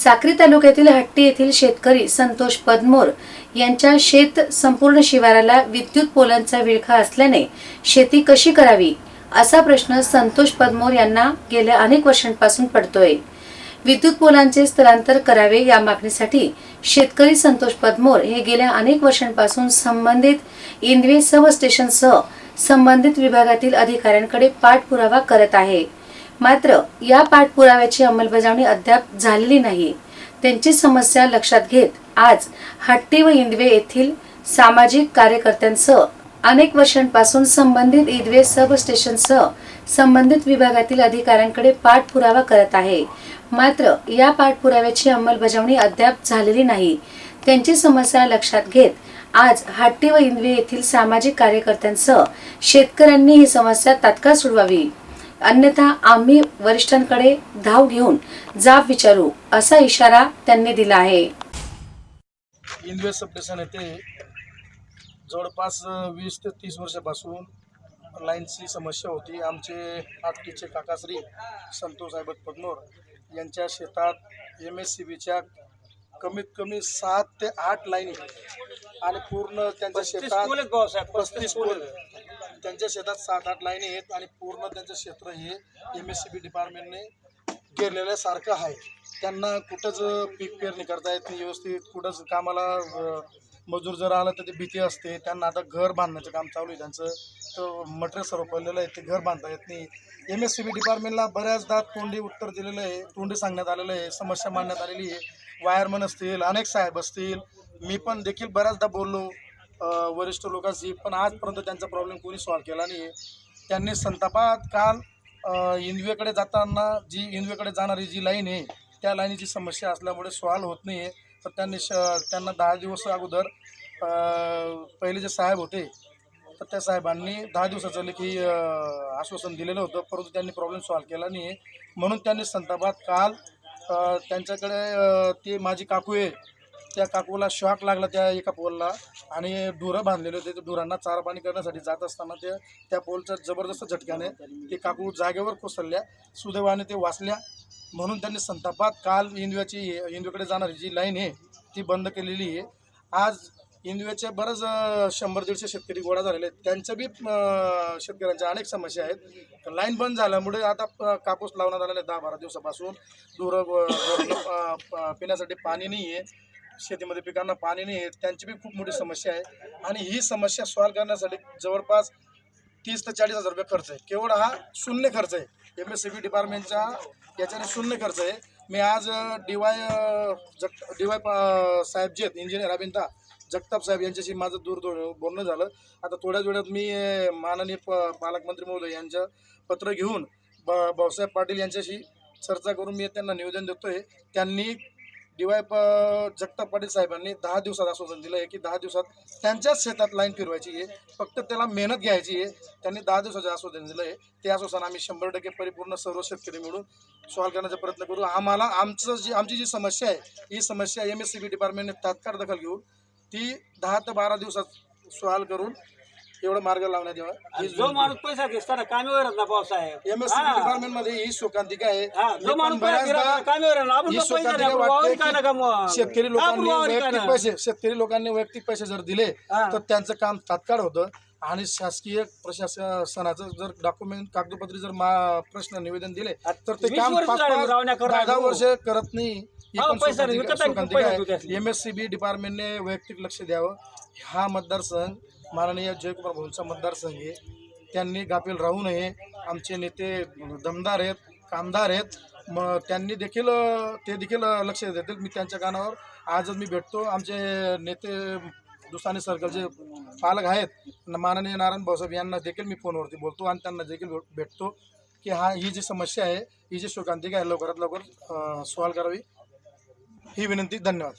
साक्री तालुक्यातील हट्टी येथील शेतकरी संतोष पदमोर यांच्या शेत संपूर्ण शिवाराला विद्युत पोलांचा विळखा असल्याने शेती कशी करावी असा प्रश्न संतोष पदमोर यांना गेल्या अनेक वर्षांपासून पडतोय। विद्युत पोलांचे स्थलांतर करावे या मागणीसाठी शेतकरी संतोष पदमोर हे गेल्या अनेक वर्षांपासून संबंधित इंदवे सब स्टेशनसह संबंधित विभागातील अधिकाऱ्यांकडे पाठपुरावा करत आहे। मात्र या पाठपुराव्याची अंमलबजावणी अद्याप झालेली नाही। त्यांची समस्या लक्षात घेत आज हट्टी व इंदवे येथील सामाजिक कार्यकर्त्यांसह अनेक वर्षांपासून संबंधित इंदवे सब स्टेशनसह संबंधित विभागातील अधिकाऱ्यांकडे पाठपुरावा करत आहे। मात्र या पाठपुराव्याची अंमलबजावणी अद्याप झालेली नाही। त्यांची समस्या लक्षात घेत आज हट्टी व इंदवे येथील सामाजिक कार्यकर्त्यांसह शेतकऱ्यांनी ही समस्या तात्काळ सोडवावी, अन्यथा आम्ही वरिष्ठांकडे धाव घेऊन जाब विचारू असा इशारा त्यांनी दिला आहे। इंदवे सब स्टेशन येथे जवळपास 20 ते 30 वर्षापासून लाईनची समस्या होती। आमचे हट्टीचे काकाश्री संतोष साहेब पदमोर यांच्या शेतात MSCBच्या कमीत कमी 7 ते 8 लाईनी आणि पूर्ण त्यांच्या शेतात 35 पोल, त्यांच्या शेतात 7-8 लाईनी आहेत आणि पूर्ण त्यांचं क्षेत्र हे MSCB डिपार्टमेंटने घेरलेल्यासारखं आहे। त्यांना कुठंच पीक पेरणी करता येत नाही व्यवस्थित, कुठंच कामाला मजूर जर आलं तर ते भीती असते। त्यांना आता घर बांधण्याचं काम चालू आहे त्यांचं, तर मटेरियल सर्व पडलेलं आहे, ते घर बांधता येत नाही। MSCB डिपार्टमेंटला बऱ्याचदा तोंडी उत्तर दिलेलं आहे, तोंडी सांगण्यात आलेलं आहे, समस्या मांडण्यात आलेली आहे। वायरमन असतील, अनेक साहेब असतील, मी पण देखील बऱ्याचदा बोललो वरिष्ठ लोकांशी, पण आजपर्यंत त्यांचा प्रॉब्लेम कोणी सॉल्व केला नाही। त्यांनी संतापात काल इंदवेकडे जाताना इंदवेकडे जाणारी जी लाईन आहे त्या लाईनीची समस्या असल्यामुळे सॉल्व होत नाही आहे, तर त्यांना 10 दिवस अगोदर पहिले जे साहेब होते तर त्या साहेबांनी 10 दिवसाचं लेखी आश्वासन दिलेलं होतं, परंतु त्यांनी प्रॉब्लेम सॉल्व केला नाही आहे। म्हणून त्यांनी संतापात काल त्यांच्याकडे ती माझी काकू आहे, त्या काकूला शॉक लागला त्या एका पोलला आणि ढोरं बांधलेले होते। ते ढोरांना चारा पाणी करण्यासाठी जात असताना त्या पोलच्या जबरदस्त झटक्याने ते काकू जागेवर कोसळल्या, सुदैवाने ते वाचल्या। म्हणून त्यांनी संतापात काल इंदवेकडे जाणारी जी लाईन आहे ती बंद केलेली आहे। आज इंदवेचे बरंच 100-150 शेतकरी गोळा झालेले आहेत, त्यांच्या बी शेतकऱ्यांच्या अनेक समस्या आहेत। लाईन बंद झाल्यामुळे आता कापूस लावण्यात आलेला आहे 10-12 दिवसापासून, पिण्यासाठी पाणी नाही आहे, शेतीमध्ये पिकांना पाणी नाही आहे, त्यांची बी खूप मोठी समस्या आहे। आणि ही समस्या सॉल्व करण्यासाठी जवळपास 30 ते 40 हजार रुपये खर्च आहे। केवळ हा शून्य खर्च आहे, MSCB डिपार्टमेंटच्या याच्याने शून्य खर्च आहे। मी आज DY साहेब जे आहेत इंजिनियर अभियंता जगताप साहेब यांच्याशी माझं बोलणं झालं। आता थोड्याच वेळात मी माननीय पालकमंत्री महोदय यांचं पत्र घेऊन भाऊसाहेब पाटील यांच्याशी चर्चा करून मी त्यांना निवेदन देतोय। त्यांनी DY जगताप पाटील साहेबांनी 10 दिवसात आश्वासन दिलं आहे की 10 दिवसात त्यांच्याच शेतात लाईन फिरवायची आहे, फक्त त्याला मेहनत घ्यायची आहे। त्यांनी 10 दिवसाचं आश्वासन दिलं आहे, ते आश्वासन आम्ही 100% परिपूर्ण सर्व शेतकरी मिळून सॉल्व करण्याचा प्रयत्न करू। आमची जी समस्या आहे ही समस्या MSCB डिपार्टमेंटने तात्काळ दखल घेऊन ती 10 ते 12 दिवसात सॉल्व करून एवढं मार्ग लावण्यात यावा। जो माणूस पैसा घेताना कामेवर ना पावसाळ्यात MSCB डिपार्टमेंट मध्ये ही शोकांतिका आहे। जो माणूस कामेवर शेतकरी लोकांनी वैयक्तिक पैसे जर दिले तर त्यांचं काम तात्काळ होतं आणि शासकीय प्रशासनाचं जर डॉक्युमेंट कागदपत्री जर प्रश्न निवेदन दिले तर ते काम 5-10 वर्ष करत नाही। MSCB डिपार्टमेंटने वैयक्तिक लक्ष द्यावं। हा मतदारसंघ माननीय जयकुमार भाऊंचा मतदारसंघ आहे, त्यांनी गाफील राहू नये। आमचे नेते दमदार आहेत, कामदार आहेत, ते देखील लक्ष देतील। मी त्यांच्या कानावर आजच मी भेटतो। आमचे नेते दुसाने सर्कलचे पालक आहेत माननीय नारायण भाऊसाहेब यांना देखील मी फोनवरती बोलतो आणि त्यांना देखील भेटतो की ही जी समस्या आहे, ही जी शोकांतिका आहे लवकरात लवकर सॉल्व करावी, ही विनंती। धन्यवाद।